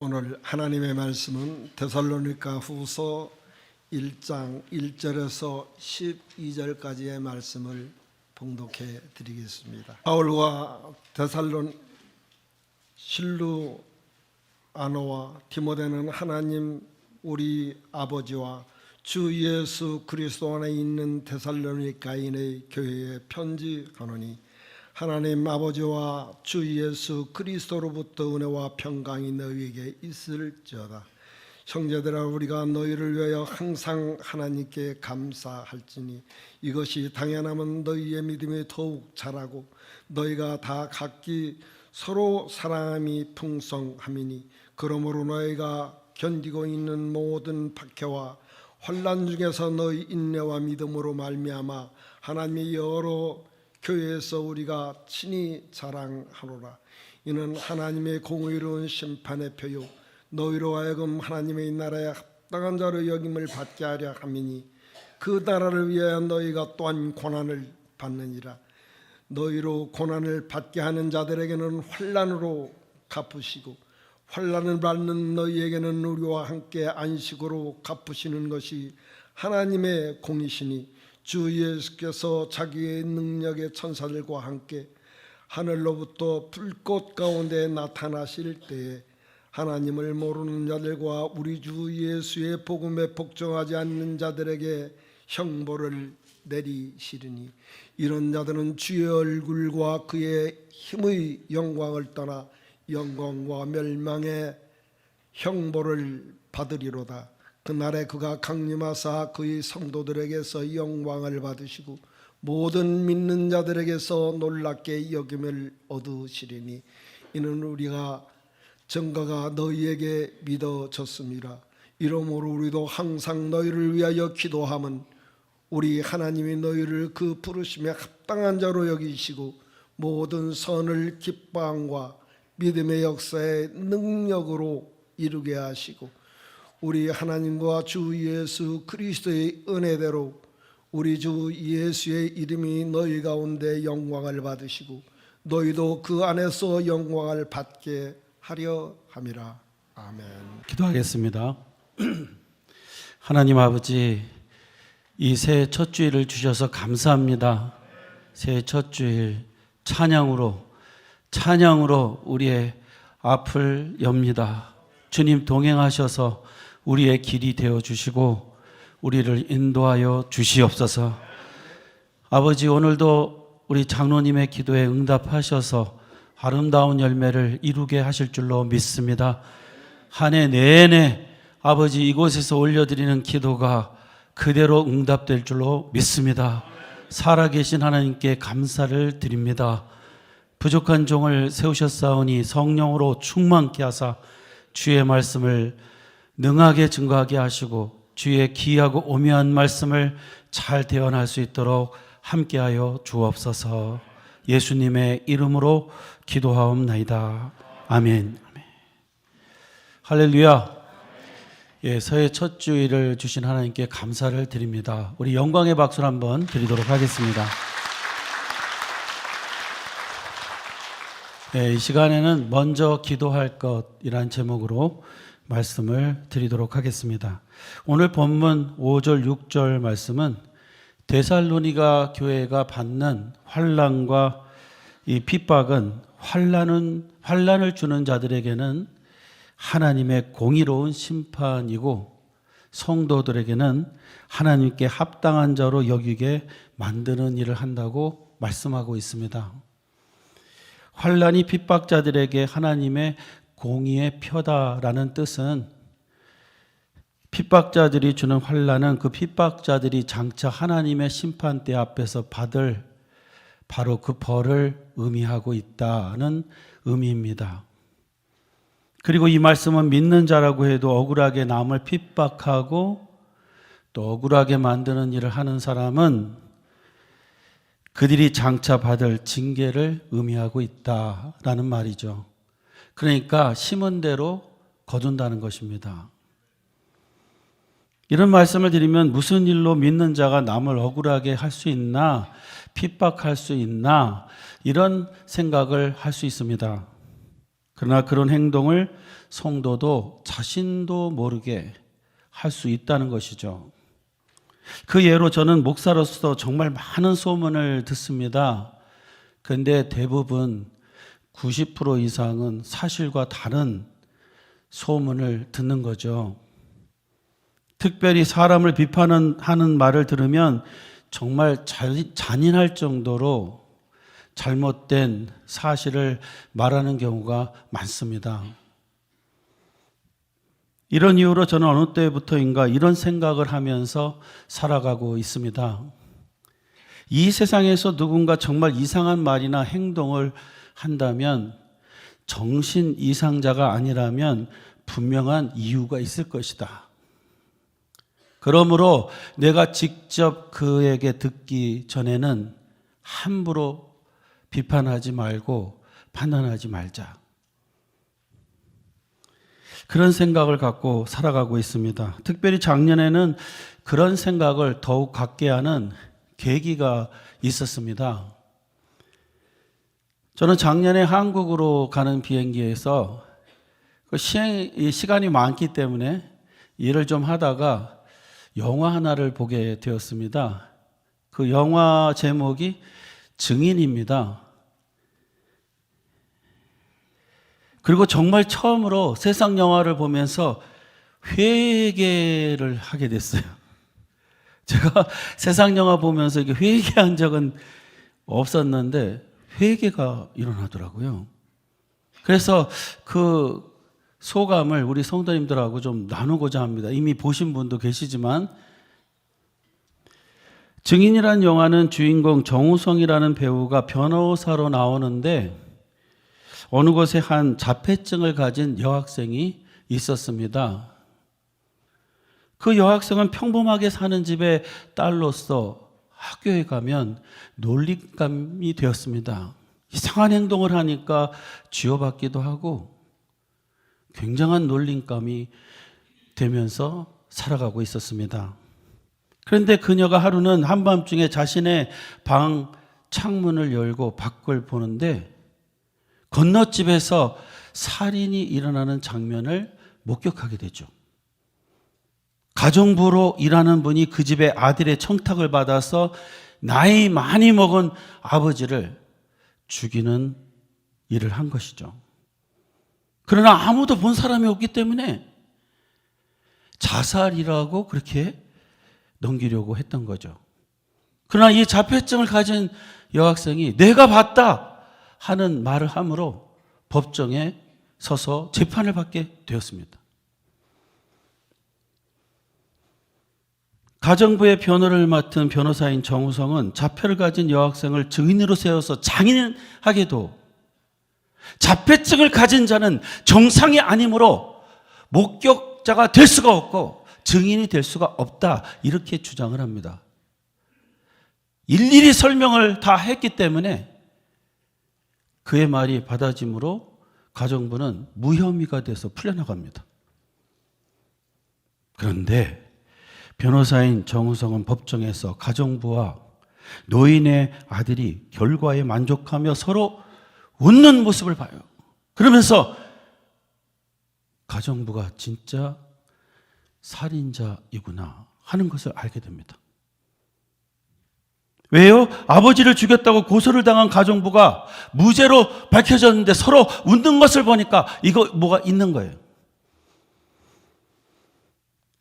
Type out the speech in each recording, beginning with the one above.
오늘 하나님의 말씀은 데살로니가 후서 1장 1절에서 12절까지의 말씀을 봉독해 드리겠습니다. 바울과 실루아노와 디모데는 하나님 우리 아버지와 주 예수 그리스도 안에 있는 데살로니가인의 교회에 편지하노니 하나님 아버지와 주 예수 그리스도로부터 은혜와 평강이 너희에게 있을지어다. 형제들아, 우리가 너희를 위하여 항상 하나님께 감사할지니 이것이 당연하면 너희의 믿음이 더욱 자라고 너희가 다 각기 서로 사랑함이 풍성함이니 그러므로 너희가 견디고 있는 모든 박해와 환난 중에서 너희 인내와 믿음으로 말미암아 하나님의 여러 교회에서 우리가 친히 자랑하노라. 이는 하나님의 공의로운 심판의 표요 너희로 하여금 하나님의 나라에 합당한 자로 여김을 받게 하려 함이니 그 나라를 위하여 너희가 또한 고난을 받느니라. 너희로 고난을 받게 하는 자들에게는 환난으로 갚으시고 환난을 받는 너희에게는 우리와 함께 안식으로 갚으시는 것이 하나님의 공이시니 주 예수께서 자기의 능력의 천사들과 함께 하늘로부터 불꽃 가운데 나타나실 때에 하나님을 모르는 자들과 우리 주 예수의 복음에 복종하지 않는 자들에게 형벌을 내리시리니 이런 자들은 주의 얼굴과 그의 힘의 영광을 떠나 영광과 멸망의 형벌을 받으리로다. 그날에 그가 강림하사 그의 성도들에게서 영광을 받으시고 모든 믿는 자들에게서 놀랍게 여김을 얻으시리니 이는 우리가 전가가 너희에게 믿어졌습니다. 이러므로 우리도 항상 너희를 위하여 기도함은 우리 하나님이 너희를 그 부르심에 합당한 자로 여기시고 모든 선을 기뻐함과 믿음의 역사의 능력으로 이루게 하시고 우리 하나님과 주 예수 그리스도의 은혜대로 우리 주 예수의 이름이 너희 가운데 영광을 받으시고 너희도 그 안에서 영광을 받게 하려 함이라. 아멘. 기도하겠습니다. 하나님 아버지, 이 새해 첫 주일을 주셔서 감사합니다. 새해 첫 주일 찬양으로 우리의 앞을 엽니다. 주님 동행하셔서 우리의 길이 되어주시고 우리를 인도하여 주시옵소서. 아버지, 오늘도 우리 장로님의 기도에 응답하셔서 아름다운 열매를 이루게 하실 줄로 믿습니다. 한 해 내내 아버지 이곳에서 올려드리는 기도가 그대로 응답될 줄로 믿습니다. 살아계신 하나님께 감사를 드립니다. 부족한 종을 세우셨사오니 성령으로 충만케 하사 주의 말씀을 능하게 증거하게 하시고 주의 귀하고 오묘한 말씀을 잘 대언할 수 있도록 함께하여 주옵소서. 예수님의 이름으로 기도하옵나이다. 아멘. 할렐루야. 새해 첫 주일을 주신 하나님께 감사를 드립니다. 우리 영광의 박수를 한번 드리도록 하겠습니다. 이 시간에는 먼저 기도할 것이란 제목으로 말씀을 드리도록 하겠습니다. 오늘 본문 5절 6절 말씀은 데살로니가 교회가 받는 환난과 이 핍박은 환난을 주는 자들에게는 하나님의 공의로운 심판이고 성도들에게는 하나님께 합당한 자로 여기게 만드는 일을 한다고 말씀하고 있습니다. 환난이 핍박자들에게 하나님의 공의의 표다라는 뜻은 핍박자들이 주는 환난은 그 핍박자들이 장차 하나님의 심판대 앞에서 받을 바로 그 벌을 의미하고 있다는 의미입니다. 그리고 이 말씀은 믿는 자라고 해도 억울하게 남을 핍박하고 또 억울하게 만드는 일을 하는 사람은 그들이 장차 받을 징계를 의미하고 있다라는 말이죠. 그러니까 심은 대로 거둔다는 것입니다. 이런 말씀을 드리면 무슨 일로 믿는 자가 남을 억울하게 할 수 있나, 핍박할 수 있나, 이런 생각을 할 수 있습니다. 그러나 그런 행동을 성도도 자신도 모르게 할 수 있다는 것이죠. 그 예로 저는 목사로서 정말 많은 소문을 듣습니다. 그런데 대부분 90% 이상은 사실과 다른 소문을 듣는 거죠. 특별히 사람을 비판하는 말을 들으면 정말 잔인할 정도로 잘못된 사실을 말하는 경우가 많습니다. 이런 이유로 저는 어느 때부터인가 이런 생각을 하면서 살아가고 있습니다. 이 세상에서 누군가 정말 이상한 말이나 행동을 한다면 정신 이상자가 아니라면 분명한 이유가 있을 것이다. 그러므로 내가 직접 그에게 듣기 전에는 함부로 비판하지 말고 판단하지 말자. 그런 생각을 갖고 살아가고 있습니다. 특별히 작년에는 그런 생각을 더욱 갖게 하는 계기가 있었습니다. 저는 작년에 한국으로 가는 비행기에서 시간이 많기 때문에 일을 좀 하다가 영화 하나를 보게 되었습니다. 그 영화 제목이 증인입니다. 그리고 정말 처음으로 세상 영화를 보면서 회개를 하게 됐어요. 제가 세상 영화 보면서 이게 회개한 적은 없었는데 회개가 일어나더라고요. 그래서 그 소감을 우리 성도님들하고 좀 나누고자 합니다. 이미 보신 분도 계시지만, 증인이라는 영화는 주인공 정우성이라는 배우가 변호사로 나오는데 어느 곳에 한 자폐증을 가진 여학생이 있었습니다. 그 여학생은 평범하게 사는 집의 딸로서 학교에 가면 놀림감이 되었습니다. 이상한 행동을 하니까 쥐어받기도 하고 굉장한 놀림감이 되면서 살아가고 있었습니다. 그런데 그녀가 하루는 한밤중에 자신의 방 창문을 열고 밖을 보는데 건너집에서 살인이 일어나는 장면을 목격하게 되죠. 가정부로 일하는 분이 그 집의 아들의 청탁을 받아서 나이 많이 먹은 아버지를 죽이는 일을 한 것이죠. 그러나 아무도 본 사람이 없기 때문에 자살이라고 그렇게 넘기려고 했던 거죠. 그러나 이 자폐증을 가진 여학생이 내가 봤다 하는 말을 함으로 법정에 서서 재판을 받게 되었습니다. 가정부의 변호를 맡은 변호사인 정우성은 자폐를 가진 여학생을 증인으로 세워서 장인하게도 자폐증을 가진 자는 정상이 아니므로 목격자가 될 수가 없고 증인이 될 수가 없다, 이렇게 주장을 합니다. 일일이 설명을 다 했기 때문에 그의 말이 받아짐으로 가정부는 무혐의가 돼서 풀려나갑니다. 그런데 변호사인 정우성은 법정에서 가정부와 노인의 아들이 결과에 만족하며 서로 웃는 모습을 봐요. 그러면서 가정부가 진짜 살인자이구나 하는 것을 알게 됩니다. 왜요? 아버지를 죽였다고 고소를 당한 가정부가 무죄로 밝혀졌는데 서로 웃는 것을 보니까 이거 뭐가 있는 거예요.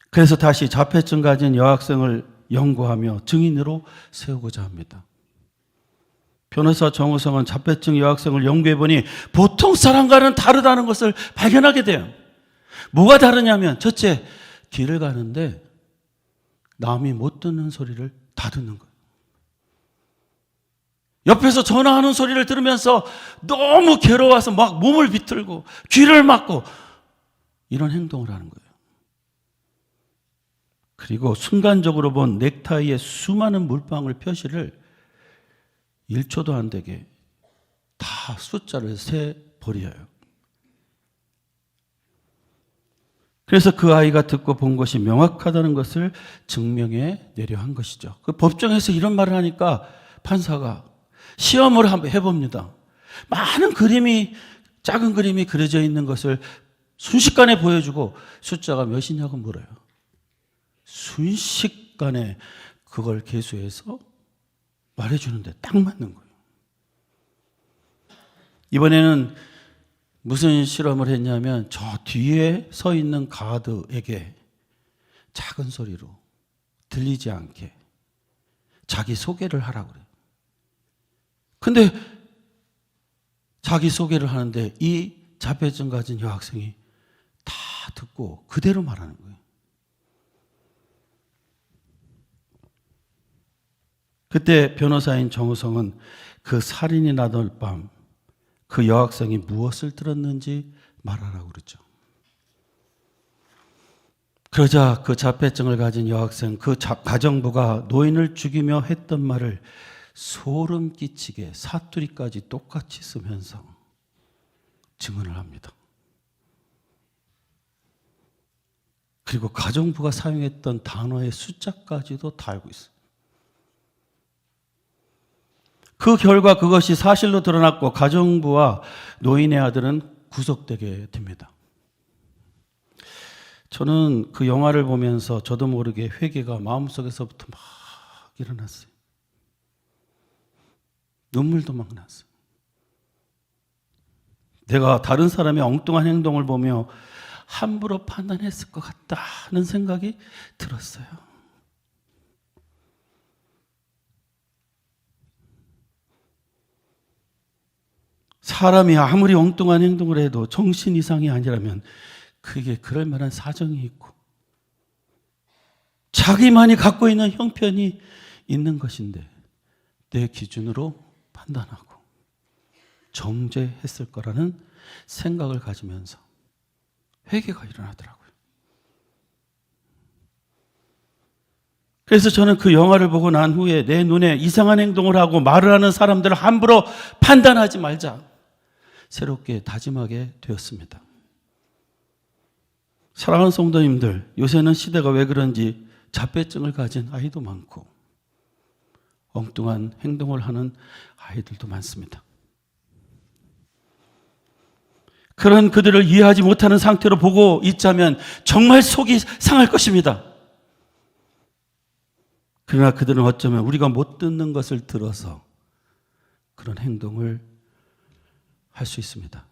그래서 다시 자폐증 가진 여학생을 연구하며 증인으로 세우고자 합니다. 변호사 정우성은 자폐증 여학생을 연구해보니 보통 사람과는 다르다는 것을 발견하게 돼요. 뭐가 다르냐면, 첫째, 길을 가는데 남이 못 듣는 소리를 다 듣는 거예요. 옆에서 전화하는 소리를 들으면서 너무 괴로워서 막 몸을 비틀고 귀를 막고 이런 행동을 하는 거예요. 그리고 순간적으로 본 넥타이에 수많은 물방울 표시를 1초도 안 되게 다 숫자를 세버려요. 그래서 그 아이가 듣고 본 것이 명확하다는 것을 증명해 내려 한 것이죠. 그 법정에서 이런 말을 하니까 판사가 시험을 한번 해봅니다. 많은 그림이 작은 그림이 그려져 있는 것을 순식간에 보여주고 숫자가 몇이냐고 물어요. 순식간에 그걸 계수해서 말해주는데 딱 맞는 거예요. 이번에는 무슨 실험을 했냐면 저 뒤에 서 있는 가드에게 작은 소리로 들리지 않게 자기 소개를 하라고 그래요. 근데 자기 소개를 하는데 이 자폐증 가진 여학생이 다 듣고 그대로 말하는 거예요. 그때 변호사인 정우성은 그 살인이 나던 밤 그 여학생이 무엇을 들었는지 말하라고 그러죠. 그러자 그 자폐증을 가진 여학생, 그 가정부가 노인을 죽이며 했던 말을 소름 끼치게 사투리까지 똑같이 쓰면서 증언을 합니다. 그리고 가정부가 사용했던 단어의 숫자까지도 다 알고 있어요. 그 결과 그것이 사실로 드러났고 가정부와 노인의 아들은 구속되게 됩니다. 저는 그 영화를 보면서 저도 모르게 회개가 마음속에서부터 막 일어났어요. 눈물도 막 났어요. 내가 다른 사람의 엉뚱한 행동을 보며 함부로 판단했을 것 같다는 생각이 들었어요. 사람이 아무리 엉뚱한 행동을 해도 정신 이상이 아니라면 그게 그럴 만한 사정이 있고 자기만이 갖고 있는 형편이 있는 것인데 내 기준으로 판단하고 정죄했을 거라는 생각을 가지면서 회개가 일어나더라고요. 그래서 저는 그 영화를 보고 난 후에 내 눈에 이상한 행동을 하고 말을 하는 사람들을 함부로 판단하지 말자. 새롭게 다짐하게 되었습니다. 사랑하는 성도님들, 요새는 시대가 왜 그런지 자폐증을 가진 아이도 많고 엉뚱한 행동을 하는 아이들도 많습니다. 그런 그들을 이해하지 못하는 상태로 보고 있자면 정말 속이 상할 것입니다. 그러나 그들은 어쩌면 우리가 못 듣는 것을 들어서 그런 행동을 할 수 있습니다.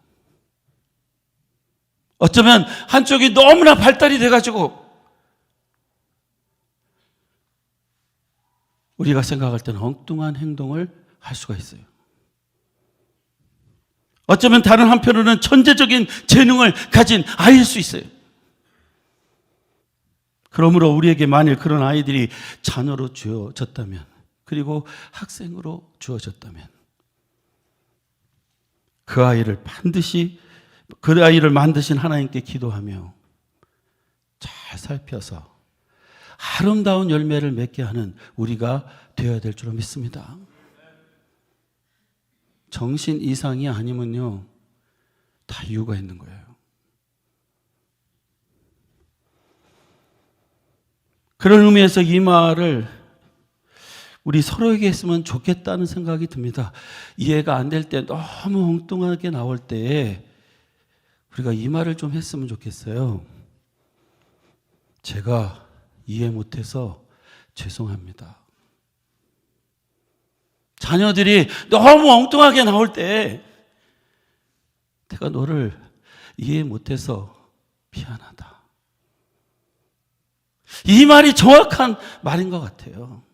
어쩌면 한쪽이 너무나 발달이 돼가지고 우리가 생각할 때는 엉뚱한 행동을 할 수가 있어요. 어쩌면 다른 한편으로는 천재적인 재능을 가진 아이일 수 있어요. 그러므로 우리에게 만일 그런 아이들이 자녀로 주어졌다면, 그리고 학생으로 주어졌다면 그 아이를 만드신 하나님께 기도하며 잘 살펴서 아름다운 열매를 맺게 하는 우리가 되어야 될 줄로 믿습니다. 정신 이상이 아니면요, 다 이유가 있는 거예요. 그런 의미에서 이 말을 우리 서로에게 했으면 좋겠다는 생각이 듭니다. 이해가 안 될 때, 너무 엉뚱하게 나올 때 우리가 이 말을 좀 했으면 좋겠어요. 제가 이해 못해서 죄송합니다. 자녀들이 너무 엉뚱하게 나올 때 내가 너를 이해 못해서 미안하다. 이 말이 정확한 말인 것 같아요.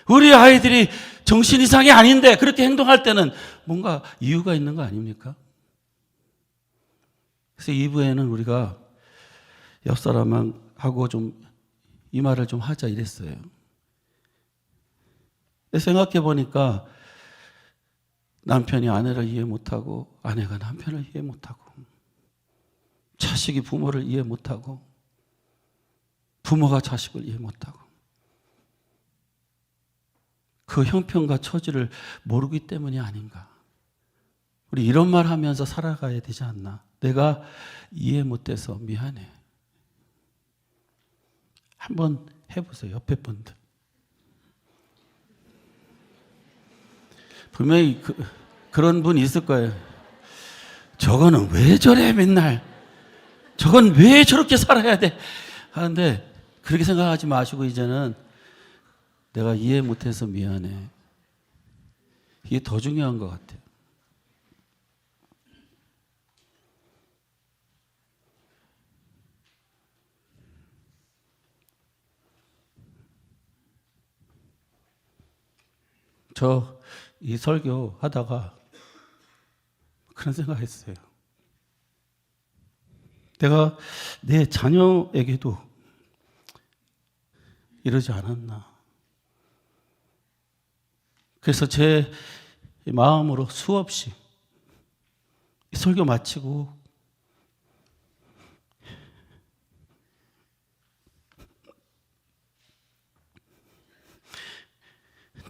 우리 아이들이 정신 이상이 아닌데 그렇게 행동할 때는 뭔가 이유가 있는 거 아닙니까? 그래서 2부에는 우리가 옆 사람하고 좀 이 말을 좀 하자 이랬어요. 생각해 보니까 남편이 아내를 이해 못하고 아내가 남편을 이해 못하고 자식이 부모를 이해 못하고 부모가 자식을 이해 못하고 그 형편과 처지를 모르기 때문이 아닌가. 우리 이런 말 하면서 살아가야 되지 않나. 내가 이해 못해서 미안해. 한번 해보세요. 옆에 분들. 분명히 그런 분 있을 거예요. 저거는 왜 저래 맨날. 저건 왜 저렇게 살아야 돼 하는데 그렇게 생각하지 마시고 이제는 내가 이해 못해서 미안해. 이게 더 중요한 것 같아요. 저 이 설교 하다가 그런 생각했어요. 내가 내 자녀에게도 이러지 않았나. 그래서 제 마음으로 수없이 이 설교 마치고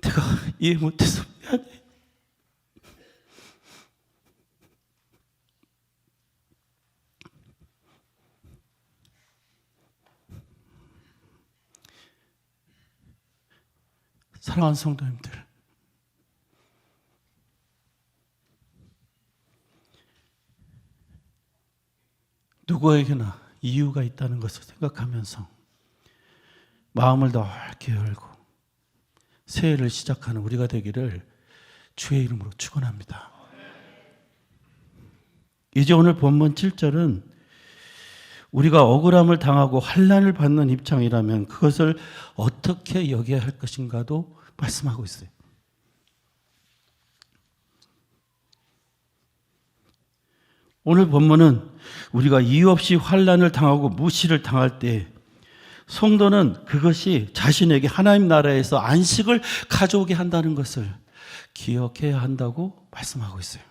내가 이해 못해서 미안해. 사랑하는 성도님들, 누구에게나 이유가 있다는 것을 생각하면서 마음을 넓게 열고 새해를 시작하는 우리가 되기를 주의 이름으로 축원합니다. 이제 오늘 본문 7절은 우리가 억울함을 당하고 환난을 받는 입장이라면 그것을 어떻게 여겨야 할 것인가도 말씀하고 있어요. 오늘 본문은 우리가 이유 없이 환난을 당하고 무시를 당할 때 성도는 그것이 자신에게 하나님 나라에서 안식을 가져오게 한다는 것을 기억해야 한다고 말씀하고 있어요.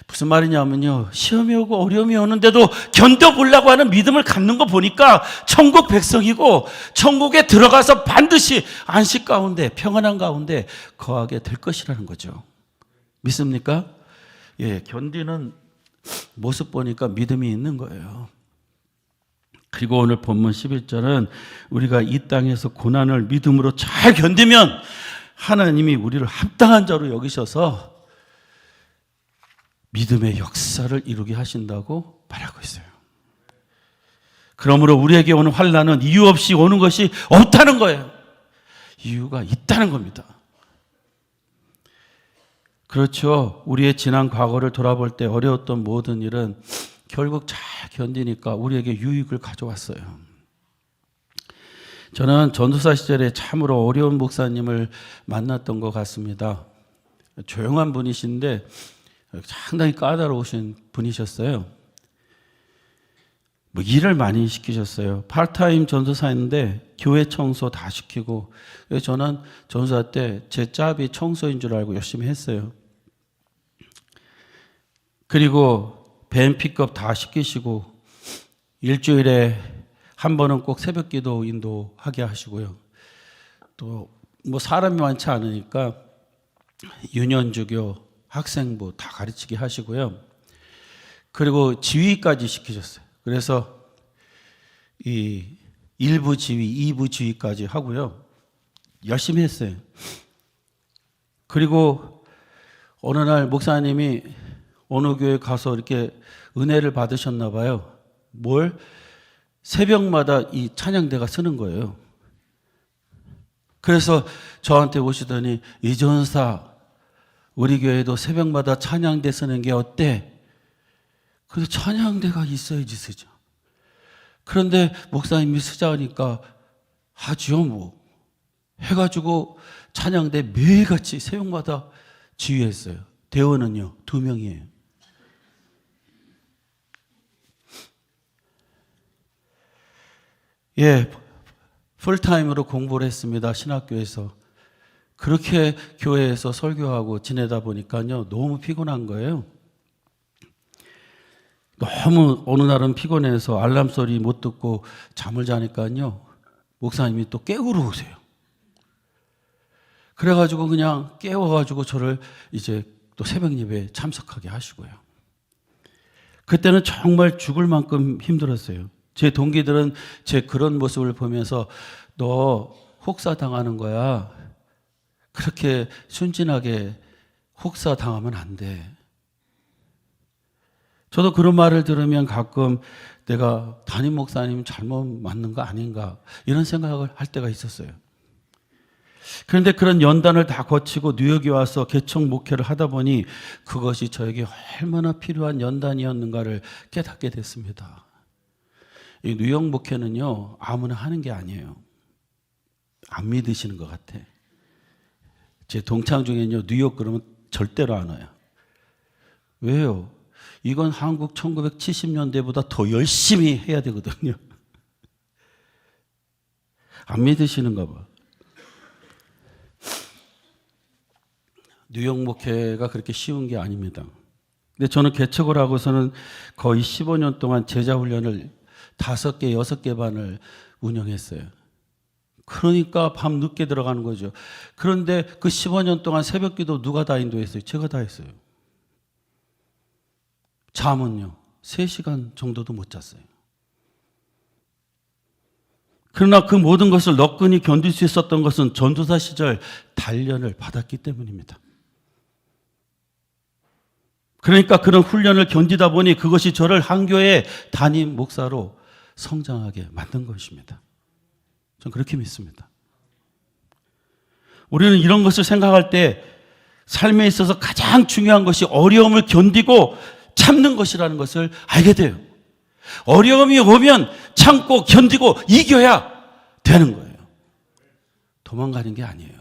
무슨 말이냐면요, 시험이 오고 어려움이 오는데도 견뎌보려고 하는 믿음을 갖는 거 보니까 천국 백성이고 천국에 들어가서 반드시 안식 가운데 평안한 가운데 거하게 될 것이라는 거죠. 믿습니까? 예, 견디는 모습 보니까 믿음이 있는 거예요. 그리고 오늘 본문 11절은 우리가 이 땅에서 고난을 믿음으로 잘 견디면 하나님이 우리를 합당한 자로 여기셔서 믿음의 역사를 이루게 하신다고 말하고 있어요. 그러므로 우리에게 오는 환난은 이유 없이 오는 것이 없다는 거예요. 이유가 있다는 겁니다. 그렇죠. 우리의 지난 과거를 돌아볼 때 어려웠던 모든 일은 결국 잘 견디니까 우리에게 유익을 가져왔어요. 저는 전도사 시절에 참으로 어려운 목사님을 만났던 것 같습니다. 조용한 분이신데 상당히 까다로우신 분이셨어요. 일을 많이 시키셨어요. 파트타임 전도사였는데 교회 청소 다 시키고, 저는 전도사 때 제 짭이 청소인 줄 알고 열심히 했어요. 그리고 밴 픽업 다 시키시고 일주일에 한 번은 꼭 새벽 기도 인도하게 하시고요. 또 뭐 사람이 많지 않으니까 유년주교, 학생부 다 가르치게 하시고요. 그리고 지휘까지 시키셨어요. 그래서 이 1부 지휘, 2부 지휘까지 하고요. 열심히 했어요. 그리고 어느 날 목사님이 어느 교회 가서 이렇게 은혜를 받으셨나 봐요. 뭘? 새벽마다 이 찬양대가 쓰는 거예요. 그래서 저한테 오시더니 이 전사, 우리 교회도 새벽마다 찬양대 쓰는 게 어때? 그래서 찬양대가 있어야지 쓰죠. 그런데 목사님이 쓰자니까 하지요 뭐. 해가지고 찬양대 매일같이 새벽마다 지휘했어요. 대원은요 2명이에요. 예, 풀타임으로 공부를 했습니다. 신학교에서. 그렇게 교회에서 설교하고 지내다 보니까요 너무 피곤한 거예요. 너무 어느 날은 피곤해서 알람 소리 못 듣고 잠을 자니까요 목사님이 또 깨우러 오세요. 그래가지고 그냥 깨워가지고 저를 이제 또 새벽 예배에 참석하게 하시고요. 그때는 정말 죽을 만큼 힘들었어요. 제 동기들은 제 그런 모습을 보면서 너 혹사당하는 거야. 그렇게 순진하게 혹사 당하면 안 돼. 저도 그런 말을 들으면 가끔 내가 담임 목사님 잘못 맞는 거 아닌가 이런 생각을 할 때가 있었어요. 그런데 그런 연단을 다 거치고 뉴욕에 와서 개척 목회를 하다 보니 그것이 저에게 얼마나 필요한 연단이었는가를 깨닫게 됐습니다. 이 뉴욕 목회는요, 아무나 하는 게 아니에요. 안 믿으시는 것 같아. 제 동창 중에는요, 뉴욕 그러면 절대로 안 와요. 왜요? 이건 한국 1970년대보다 더 열심히 해야 되거든요. 안 믿으시는가 봐. 뉴욕 목회가 그렇게 쉬운 게 아닙니다. 근데 저는 개척을 하고서는 거의 15년 동안 제자 훈련을 5개, 6개 반을 운영했어요. 그러니까 밤 늦게 들어가는 거죠. 그런데 그 15년 동안 새벽 기도 누가 다 인도했어요? 제가 다 했어요. 잠은요, 3시간 정도도 못 잤어요. 그러나 그 모든 것을 너끈히 견딜 수 있었던 것은 전도사 시절 단련을 받았기 때문입니다. 그러니까 그런 훈련을 견디다 보니 그것이 저를 한 교회 담임 목사로 성장하게 만든 것입니다. 저는 그렇게 믿습니다. 우리는 이런 것을 생각할 때 삶에 있어서 가장 중요한 것이 어려움을 견디고 참는 것이라는 것을 알게 돼요. 어려움이 오면 참고 견디고 이겨야 되는 거예요. 도망가는 게 아니에요.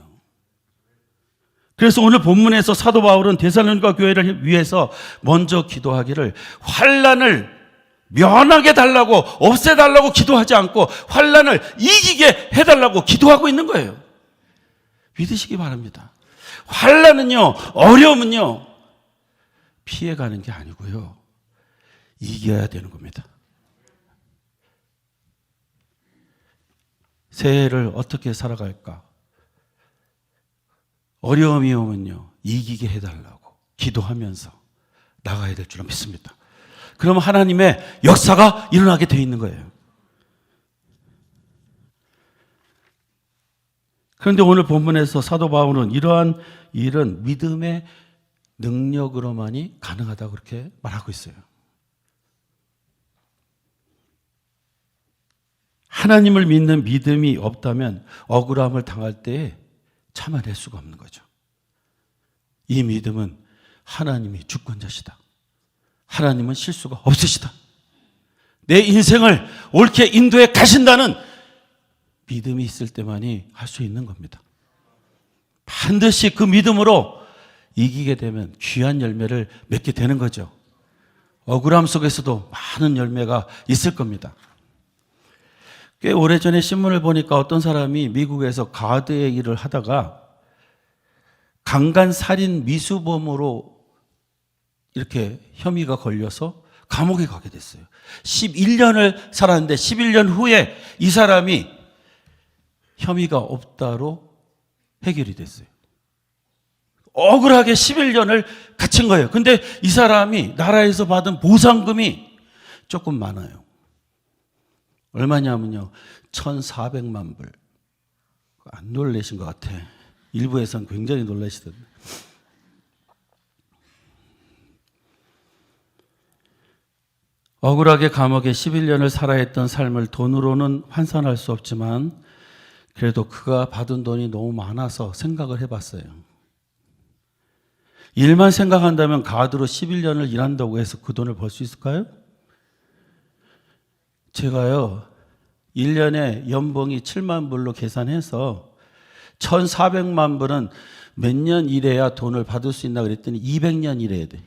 그래서 오늘 본문에서 사도 바울은 데살로니가 교회를 위해서 먼저 기도하기를 환난을 면하게 달라고 없애달라고 기도하지 않고 환난을 이기게 해달라고 기도하고 있는 거예요. 믿으시기 바랍니다. 환난은요, 어려움은요, 피해가는 게 아니고요, 이겨야 되는 겁니다. 새해를 어떻게 살아갈까? 어려움이 오면요, 이기게 해달라고 기도하면서 나가야 될 줄은 믿습니다. 그러면 하나님의 역사가 일어나게 되어 있는 거예요. 그런데 오늘 본문에서 사도 바울은 이러한 일은 믿음의 능력으로만이 가능하다고 그렇게 말하고 있어요. 하나님을 믿는 믿음이 없다면 억울함을 당할 때에 참아낼 수가 없는 거죠. 이 믿음은 하나님이 주권자시다. 하나님은 실수가 없으시다. 내 인생을 옳게 인도해 가신다는 믿음이 있을 때만이 할 수 있는 겁니다. 반드시 그 믿음으로 이기게 되면 귀한 열매를 맺게 되는 거죠. 억울함 속에서도 많은 열매가 있을 겁니다. 꽤 오래전에 신문을 보니까 어떤 사람이 미국에서 가드의 일을 하다가 강간살인 미수범으로 이렇게 혐의가 걸려서 감옥에 가게 됐어요. 11년을 살았는데 11년 후에 이 사람이 혐의가 없다로 해결이 됐어요. 억울하게 11년을 갇힌 거예요. 근데 이 사람이 나라에서 받은 보상금이 조금 많아요. 얼마냐면요, 1,400만 불. 안 놀라신 것 같아. 일부에서는 굉장히 놀라시던데. 억울하게 감옥에 11년을 살아야 했던 삶을 돈으로는 환산할 수 없지만 그래도 그가 받은 돈이 너무 많아서 생각을 해봤어요. 일만 생각한다면 가드로 11년을 일한다고 해서 그 돈을 벌 수 있을까요? 제가요, 1년에 연봉이 7만 불로 계산해서 1,400만 불은 몇 년 일해야 돈을 받을 수 있나 그랬더니 200년 일해야 돼.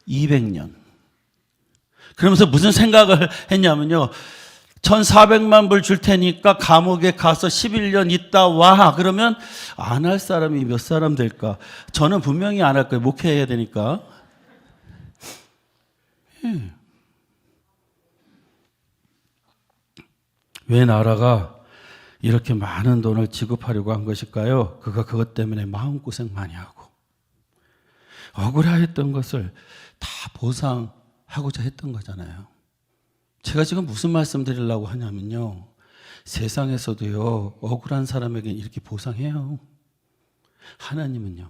200년. 그러면서 무슨 생각을 했냐면요, 1,400만 불 줄 테니까 감옥에 가서 11년 있다 와. 그러면 안 할 사람이 몇 사람 될까? 저는 분명히 안 할 거예요. 목회해야 되니까. 왜 나라가 이렇게 많은 돈을 지급하려고 한 것일까요? 그가 그것 때문에 마음고생 많이 하고 억울해했던 것을 다 보상하고자 했던 거잖아요. 제가 지금 무슨 말씀 드리려고 하냐면요, 세상에서도요, 억울한 사람에게 이렇게 보상해요. 하나님은요,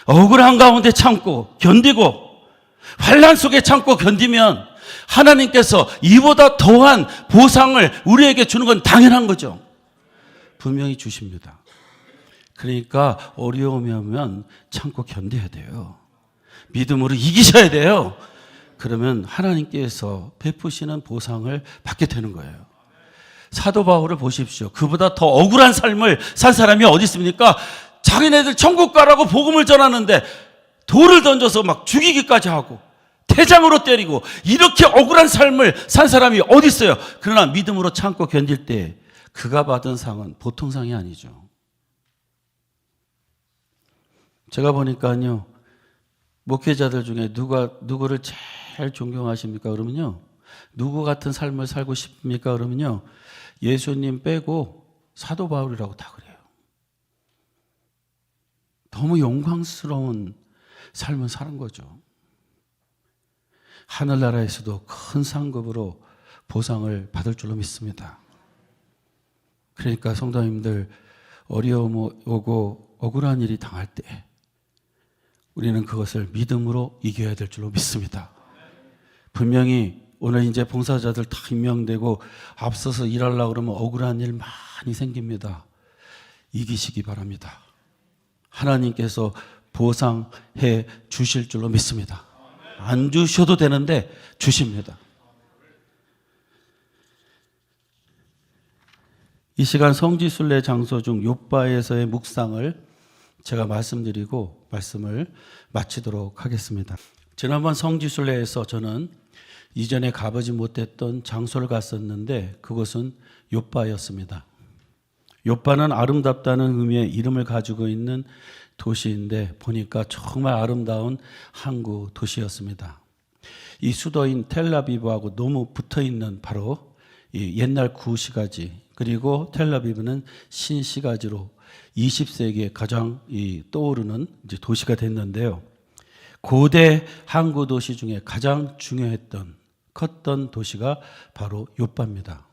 억울한 가운데 참고 견디고 환난 속에 참고 견디면 하나님께서 이보다 더한 보상을 우리에게 주는 건 당연한 거죠. 분명히 주십니다. 그러니까 어려움이 오면 참고 견뎌야 돼요. 믿음으로 이기셔야 돼요. 그러면 하나님께서 베푸시는 보상을 받게 되는 거예요. 사도 바울을 보십시오. 그보다 더 억울한 삶을 산 사람이 어디 있습니까? 자기네들 천국 가라고 복음을 전하는데 돌을 던져서 막 죽이기까지 하고 태장으로 때리고 이렇게 억울한 삶을 산 사람이 어디 있어요? 그러나 믿음으로 참고 견딜 때 그가 받은 상은 보통 상이 아니죠. 제가 보니까요, 목회자들 중에 누구를 제일 존경하십니까? 그러면요, 누구 같은 삶을 살고 싶습니까? 그러면요, 예수님 빼고 사도 바울이라고 다 그래요. 너무 영광스러운 삶을 사는 거죠. 하늘나라에서도 큰 상급으로 보상을 받을 줄로 믿습니다. 그러니까 성도님들, 어려움 오고 억울한 일이 당할 때 우리는 그것을 믿음으로 이겨야 될 줄로 믿습니다. 분명히 오늘 이제 봉사자들 다 임명되고 앞서서 일하려고 그러면 억울한 일 많이 생깁니다. 이기시기 바랍니다. 하나님께서 보상해 주실 줄로 믿습니다. 안 주셔도 되는데 주십니다. 이 시간 성지순례 장소 중 욥바에서의 묵상을 제가 말씀드리고 말씀을 마치도록 하겠습니다. 지난번 성지순례에서 저는 이전에 가보지 못했던 장소를 갔었는데 그곳은 욥바였습니다. 욥바는 아름답다는 의미의 이름을 가지고 있는 도시인데 보니까 정말 아름다운 항구 도시였습니다. 이 수도인 텔아비브하고 너무 붙어있는 바로 이 옛날 구시가지, 그리고 텔아비브는 신시가지로 20세기에 가장 떠오르는 이제 도시가 됐는데요. 고대 항구 도시 중에 가장 중요했던 컸던 도시가 바로 욥바입니다.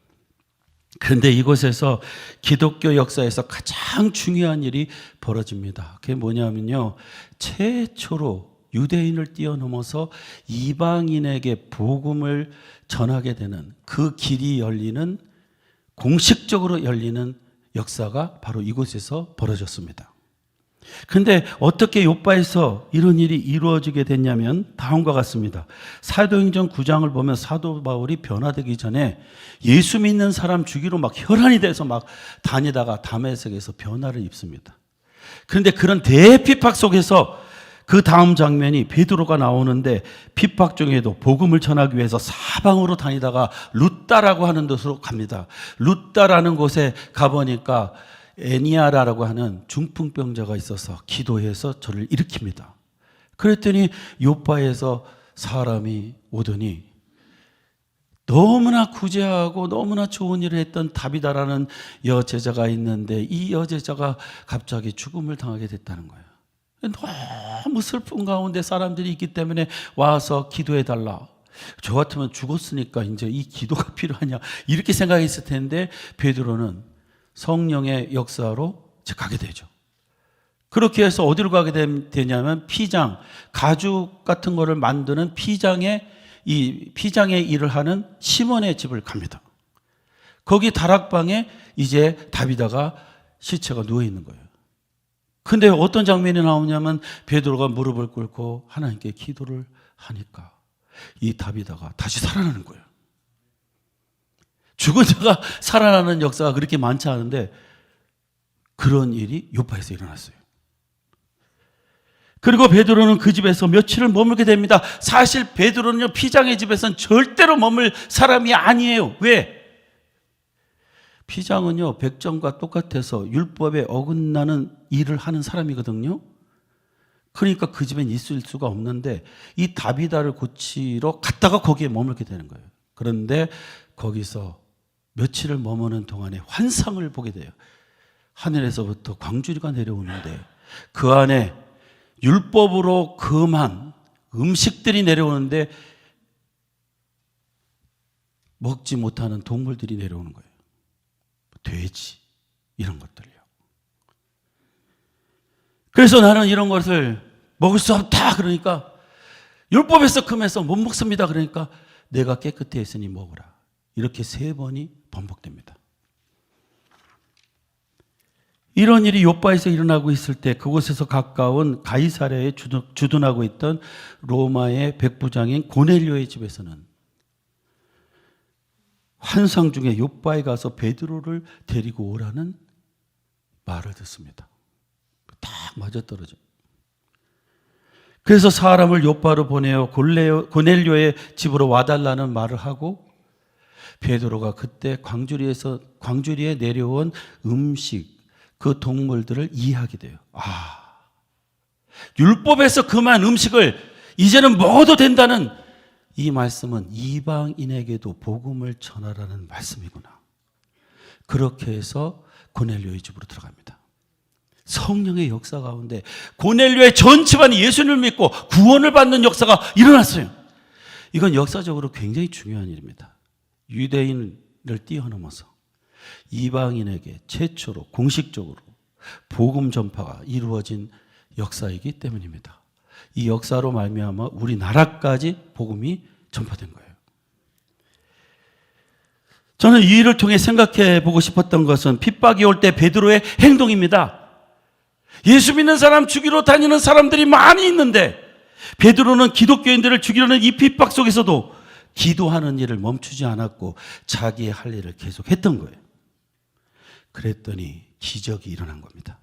그런데 이곳에서 기독교 역사에서 가장 중요한 일이 벌어집니다. 그게 뭐냐면요, 최초로 유대인을 뛰어넘어서 이방인에게 복음을 전하게 되는 그 길이 열리는, 공식적으로 열리는 역사가 바로 이곳에서 벌어졌습니다. 그런데 어떻게 욥바에서 이런 일이 이루어지게 됐냐면 다음과 같습니다. 사도행전 9장을 보면 사도 바울이 변화되기 전에 예수 믿는 사람 죽이로 막 혈안이 돼서 막 다니다가 다메섹에서 변화를 입습니다. 그런데 그런 대핍박 속에서 그 다음 장면이 베드로가 나오는데 핍박 중에도 복음을 전하기 위해서 사방으로 다니다가 루따라고 하는 곳으로 갑니다. 루따라는 곳에 가보니까 애니아라라고 하는 중풍병자가 있어서 기도해서 저를 일으킵니다. 그랬더니 욥바에서 사람이 오더니 너무나 구제하고 너무나 좋은 일을 했던 다비다라는 여제자가 있는데 이 여제자가 갑자기 죽음을 당하게 됐다는 거예요. 너무 슬픈 가운데 사람들이 있기 때문에 와서 기도해달라. 저 같으면 죽었으니까 이제 이 기도가 필요하냐 이렇게 생각했을 텐데 베드로는 성령의 역사로 가게 되죠. 그렇게 해서 어디로 가게 되냐면 피장, 가죽 같은 거를 만드는 피장의 일을 하는 시몬의 집을 갑니다. 거기 다락방에 이제 다비다가 시체가 누워 있는 거예요. 근데 어떤 장면이 나오냐면 베드로가 무릎을 꿇고 하나님께 기도를 하니까 이 다비다가 다시 살아나는 거예요. 죽은 자가 살아나는 역사가 그렇게 많지 않은데 그런 일이 욥바에서 일어났어요. 그리고 베드로는 그 집에서 며칠을 머물게 됩니다. 사실 베드로는요, 피장의 집에서는 절대로 머물 사람이 아니에요. 왜? 피장은요, 백정과 똑같아서 율법에 어긋나는 일을 하는 사람이거든요. 그러니까 그 집엔 있을 수가 없는데 이 다비다를 고치러 갔다가 거기에 머물게 되는 거예요. 그런데 거기서 며칠을 머무는 동안에 환상을 보게 돼요. 하늘에서부터 광주리가 내려오는데 그 안에 율법으로 금한 음식들이 내려오는데 먹지 못하는 동물들이 내려오는 거예요. 돼지 이런 것들요. 그래서 나는 이런 것을 먹을 수 없다 그러니까 율법에서 금해서 못 먹습니다 그러니까 내가 깨끗해 했으니 먹으라. 이렇게 3번이 반복됩니다. 이런 일이 욥바에서 일어나고 있을 때 그곳에서 가까운 가이사랴에 주둔하고 있던 로마의 백부장인 고넬료의 집에서는 환상 중에 욥바에 가서 베드로를 데리고 오라는 말을 듣습니다. 딱 맞아떨어져요. 그래서 사람을 욥바로 보내어 고넬료의 집으로 와달라는 말을 하고 베드로가 그때 광주리에 내려온 음식, 그 동물들을 이해하게 돼요. 율법에서 금한 음식을 이제는 먹어도 된다는 이 말씀은 이방인에게도 복음을 전하라는 말씀이구나. 그렇게 해서 고넬료의 집으로 들어갑니다. 성령의 역사 가운데 고넬료의 전 집안이 예수님을 믿고 구원을 받는 역사가 일어났어요. 이건 역사적으로 굉장히 중요한 일입니다. 유대인을 뛰어넘어서 이방인에게 최초로 공식적으로 복음 전파가 이루어진 역사이기 때문입니다. 이 역사로 말미암아 우리나라까지 복음이 전파된 거예요. 저는 이 일을 통해 생각해 보고 싶었던 것은 핍박이 올 때 베드로의 행동입니다. 예수 믿는 사람 죽이러 다니는 사람들이 많이 있는데 베드로는 기독교인들을 죽이려는 이 핍박 속에서도 기도하는 일을 멈추지 않았고 자기의 할 일을 계속했던 거예요. 그랬더니 기적이 일어난 겁니다.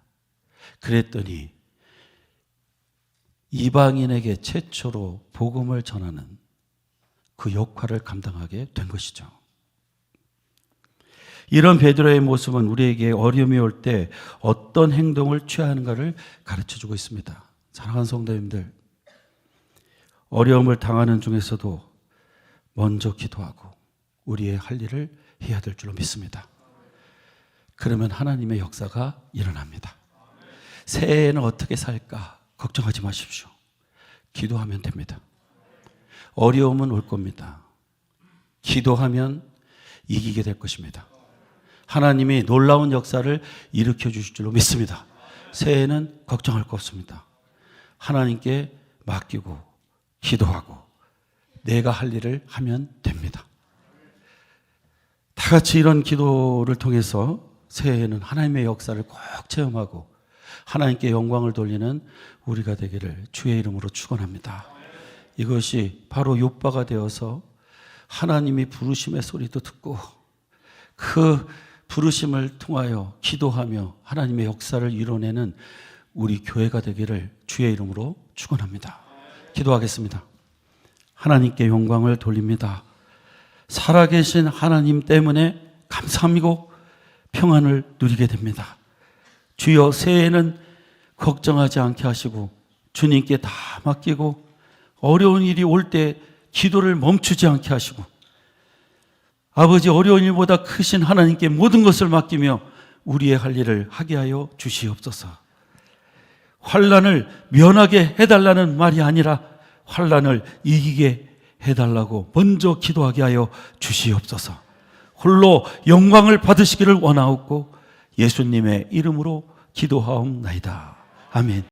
그랬더니 이방인에게 최초로 복음을 전하는 그 역할을 감당하게 된 것이죠. 이런 베드로의 모습은 우리에게 어려움이 올 때 어떤 행동을 취해야 하는가를 가르쳐주고 있습니다. 사랑하는 성도님들, 어려움을 당하는 중에서도 먼저 기도하고 우리의 할 일을 해야 될 줄로 믿습니다. 그러면 하나님의 역사가 일어납니다. 새해에는 어떻게 살까 걱정하지 마십시오. 기도하면 됩니다. 어려움은 올 겁니다. 기도하면 이기게 될 것입니다. 하나님이 놀라운 역사를 일으켜 주실 줄로 믿습니다. 새해에는 걱정할 거 없습니다. 하나님께 맡기고 기도하고 내가 할 일을 하면 됩니다. 다 같이 이런 기도를 통해서 새해에는 하나님의 역사를 꼭 체험하고 하나님께 영광을 돌리는 우리가 되기를 주의 이름으로 축원합니다. 이것이 바로 욥바가 되어서 하나님이 부르심의 소리도 듣고 그 부르심을 통하여 기도하며 하나님의 역사를 이뤄내는 우리 교회가 되기를 주의 이름으로 축원합니다. 기도하겠습니다. 하나님께 영광을 돌립니다. 살아계신 하나님 때문에 감사하고 평안을 누리게 됩니다. 주여, 새해에는 걱정하지 않게 하시고 주님께 다 맡기고 어려운 일이 올 때 기도를 멈추지 않게 하시고 아버지, 어려운 일보다 크신 하나님께 모든 것을 맡기며 우리의 할 일을 하게 하여 주시옵소서. 환난을 면하게 해달라는 말이 아니라 환난을 이기게 해달라고 먼저 기도하게 하여 주시옵소서. 홀로 영광을 받으시기를 원하옵고 예수님의 이름으로 기도하옵나이다. 아멘.